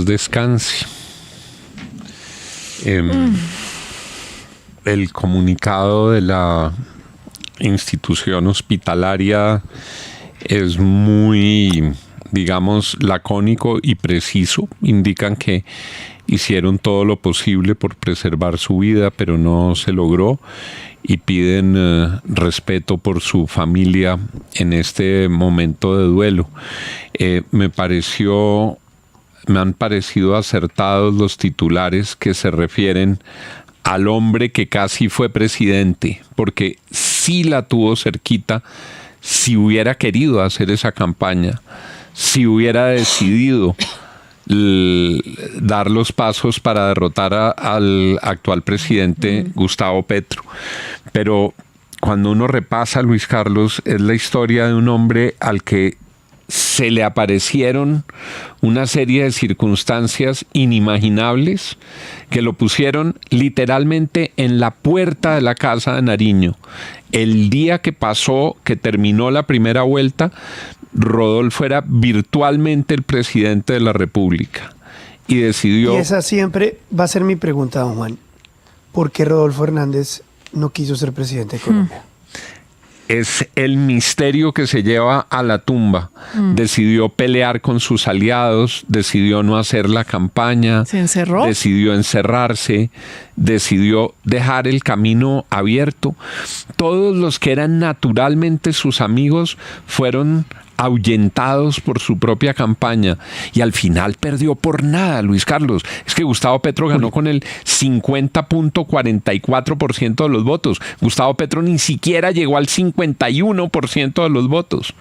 Descanse. El comunicado de la institución hospitalaria es muy, digamos, lacónico y preciso. Indican que hicieron todo lo posible por preservar su vida, pero no se logró, y piden respeto por su familia en este momento de duelo. Me han parecido acertados los titulares que se refieren al hombre que casi fue presidente, porque sí la tuvo cerquita si hubiera querido hacer esa campaña, si hubiera decidido dar los pasos para derrotar al actual presidente Gustavo Petro. Pero cuando uno repasa, Luis Carlos, es la historia de un hombre al que se le aparecieron una serie de circunstancias inimaginables que lo pusieron literalmente en la puerta de la casa de Nariño. El día que terminó la primera vuelta, Rodolfo era virtualmente el presidente de la República y decidió... Y esa siempre va a ser mi pregunta, don Juan. ¿Por qué Rodolfo Hernández no quiso ser presidente de Colombia? Es el misterio que se lleva a la tumba. Decidió pelear con sus aliados, decidió no hacer la campaña. ¿Se encerró? Decidió encerrarse, decidió dejar el camino abierto. Todos los que eran naturalmente sus amigos fueron ahuyentados por su propia campaña, y al final perdió por nada, Luis Carlos. Es que Gustavo Petro ganó con el 50.44% de los votos. Gustavo Petro ni siquiera llegó al 51% de los votos.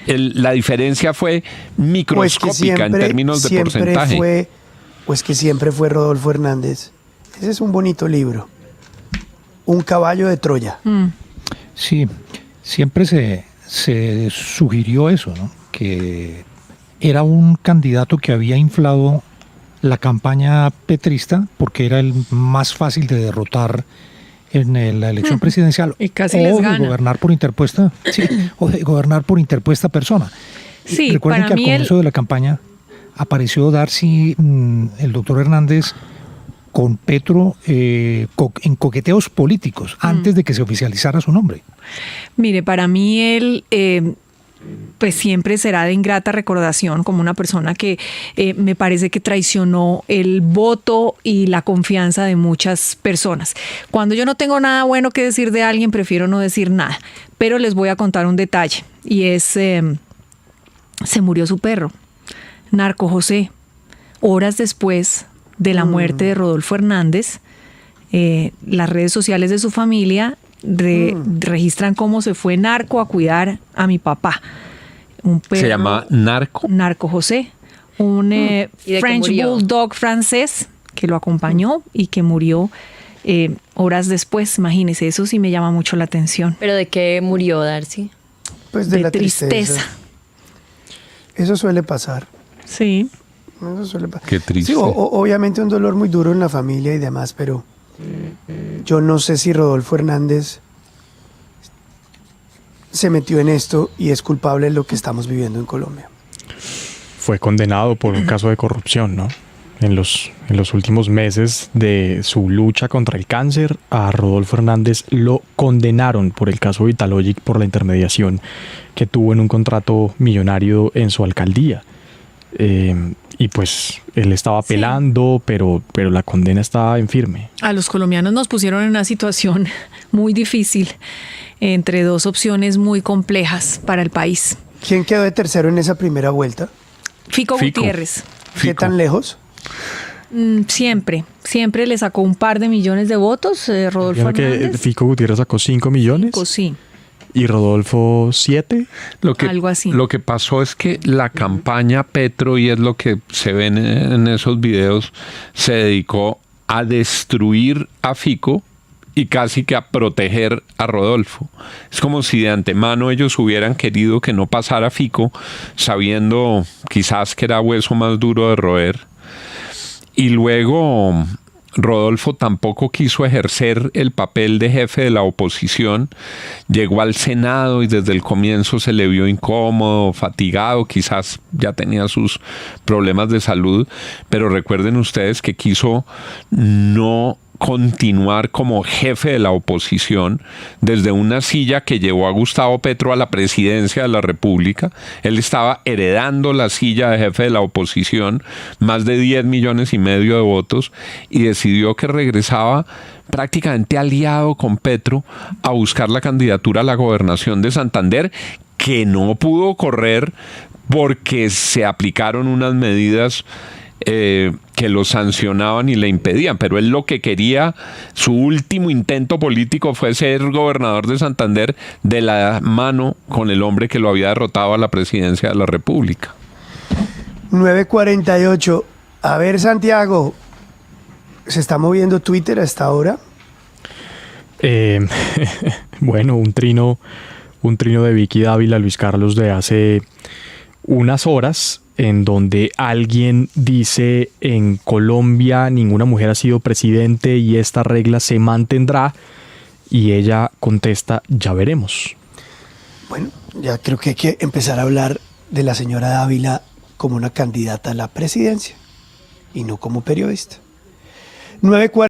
La diferencia fue microscópica en términos de porcentaje. Pues que siempre fue Rodolfo Hernández. Ese es un bonito libro. Un caballo de Troya. Sí, siempre se sugirió eso, ¿no? Que era un candidato que había inflado la campaña petrista porque era el más fácil de derrotar en la elección presidencial, y casi les gana. De gobernar por interpuesta, sí, o de gobernar por interpuesta persona. Sí, recuerden que al comienzo de la campaña apareció Darcy, el doctor Hernández, con Petro en coqueteos políticos antes de que se oficializara su nombre. Mire, para mí él pues siempre será de ingrata recordación como una persona que me parece que traicionó el voto y la confianza de muchas personas. Cuando yo no tengo nada bueno que decir de alguien, prefiero no decir nada. Pero les voy a contar un detalle, y es, se murió su perro, Narco José, horas después de la muerte de Rodolfo Hernández. Las redes sociales de su familia registran cómo se fue Narco a cuidar a mi papá. Un perro, ¿se llama Narco? Narco José, un French Bulldog francés que lo acompañó y que murió horas después. Imagínese, eso sí me llama mucho la atención. ¿Pero de qué murió, Darcy? Pues de la tristeza. Eso suele pasar. Sí. Eso suele pasar. Qué triste. Sí, obviamente un dolor muy duro en la familia y demás, pero yo no sé si Rodolfo Hernández se metió en esto y es culpable de lo que estamos viviendo en Colombia. Fue condenado por un caso de corrupción, ¿no? En los últimos meses de su lucha contra el cáncer, a Rodolfo Hernández lo condenaron por el caso Vitalogic por la intermediación que tuvo en un contrato millonario en su alcaldía. Y pues él estaba apelando, pero la condena estaba en firme. A los colombianos nos pusieron en una situación muy difícil, entre dos opciones muy complejas para el país. ¿Quién quedó de tercero en esa primera vuelta? Fico Gutiérrez. ¿Qué tan lejos? Siempre le sacó un par de millones de votos, Rodolfo Hernández. Que Fico Gutiérrez sacó 5 millones. 5, sí. ¿Y Rodolfo 7? Algo así. Lo que pasó es que la campaña Petro, y es lo que se ven en esos videos, se dedicó a destruir a Fico y casi que a proteger a Rodolfo. Es como si de antemano ellos hubieran querido que no pasara Fico, sabiendo quizás que era hueso más duro de roer. Y luego Rodolfo tampoco quiso ejercer el papel de jefe de la oposición. Llegó al Senado y desde el comienzo se le vio incómodo, fatigado, quizás ya tenía sus problemas de salud, pero recuerden ustedes que quiso no continuar como jefe de la oposición desde una silla que llevó a Gustavo Petro a la presidencia de la República. Él estaba heredando la silla de jefe de la oposición, más de 10,5 millones de votos, y decidió que regresaba prácticamente aliado con Petro a buscar la candidatura a la gobernación de Santander, que no pudo correr porque se aplicaron unas medidas que lo sancionaban y le impedían, pero él lo que quería, su último intento político fue ser gobernador de Santander de la mano con el hombre que lo había derrotado a la presidencia de la República. 9:48. A ver, Santiago, ¿se está moviendo Twitter a esta hora? Bueno, un trino de Vicky Dávila, Luis Carlos, de hace unas horas, en donde alguien dice: en Colombia ninguna mujer ha sido presidente y esta regla se mantendrá, y ella contesta: ya veremos. Bueno, Ya creo que hay que empezar a hablar de la señora Dávila como una candidata a la presidencia y no como periodista. 9:40.